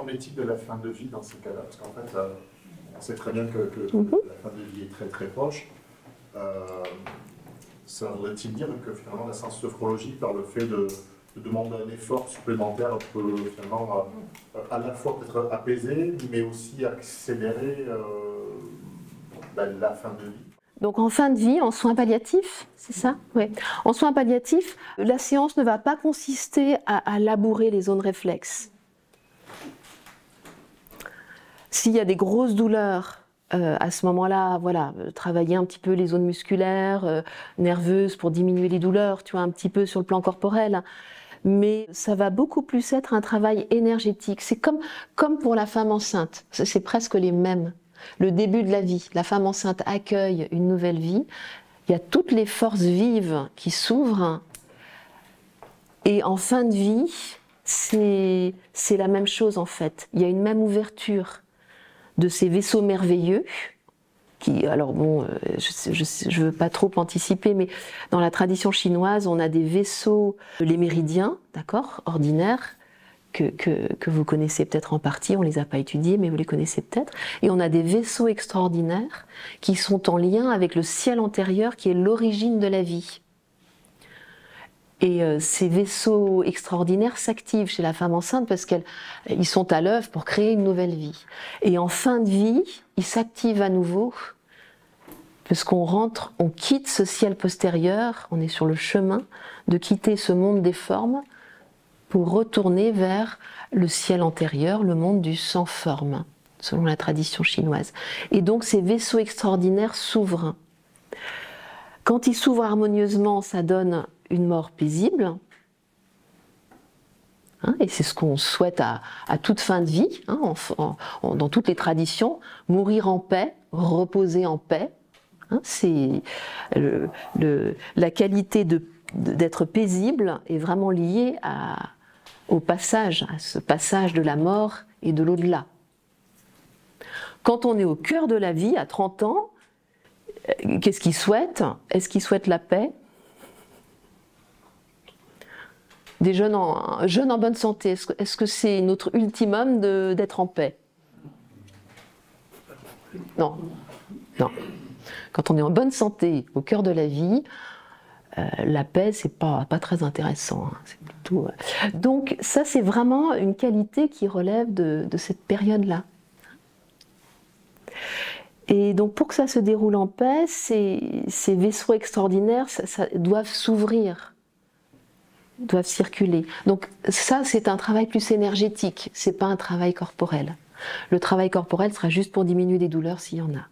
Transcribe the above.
qu'en est-il de la fin de vie dans ces cas-là? Parce qu'en fait, on sait très bien que la fin de vie est très très proche. Ça voudrait-il dire que finalement la science sophrologique, par le fait de demander un effort supplémentaire, peut finalement à la fois peut-être apaiser, mais aussi accélérer la fin de vie? Donc en fin de vie, en soins palliatifs, c'est ça? Oui. En soins palliatifs, la séance ne va pas consister à labourer les zones réflexes. S'il y a des grosses douleurs, à ce moment-là, voilà, travailler un petit peu les zones musculaires, nerveuses pour diminuer les douleurs, tu vois, un petit peu sur le plan corporel. Mais ça va beaucoup plus être un travail énergétique. C'est comme pour la femme enceinte, c'est presque les mêmes. Le début de la vie, la femme enceinte accueille une nouvelle vie, il y a toutes les forces vives qui s'ouvrent, et en fin de vie, c'est la même chose en fait. Il y a une même ouverture de ces vaisseaux merveilleux, qui, alors bon, je veux pas trop anticiper, mais dans la tradition chinoise, on a des vaisseaux, les méridiens, d'accord, ordinaires, que vous connaissez peut-être en partie, on ne les a pas étudiés, mais vous les connaissez peut-être. Et on a des vaisseaux extraordinaires qui sont en lien avec le ciel antérieur, qui est l'origine de la vie. Et ces vaisseaux extraordinaires s'activent chez la femme enceinte parce qu'ils sont à l'œuvre pour créer une nouvelle vie. Et en fin de vie, ils s'activent à nouveau parce qu'on rentre, on quitte ce ciel postérieur, on est sur le chemin de quitter ce monde des formes pour retourner vers le ciel antérieur, le monde du sans forme, selon la tradition chinoise. Et donc ces vaisseaux extraordinaires s'ouvrent. Quand ils s'ouvrent harmonieusement, ça donne une mort paisible, hein, et c'est ce qu'on souhaite à toute fin de vie, hein, dans toutes les traditions, mourir en paix, reposer en paix, hein, c'est la qualité d'être paisible est vraiment liée au passage, à ce passage de la mort et de l'au-delà. Quand on est au cœur de la vie, à 30 ans, qu'est-ce qu'il souhaite? Est-ce qu'il souhaite la paix? Des jeunes en bonne santé, est-ce que c'est notre ultimum d'être en paix? Non. Non. Quand on est en bonne santé, au cœur de la vie, la paix, c'est pas très intéressant. Hein. C'est plutôt, Donc ça, c'est vraiment une qualité qui relève de cette période-là. Et donc pour que ça se déroule en paix, ces vaisseaux extraordinaires ça doivent s'ouvrir, doivent circuler. Donc ça, c'est un travail plus énergétique, c'est pas un travail corporel. Le travail corporel sera juste pour diminuer les douleurs s'il y en a.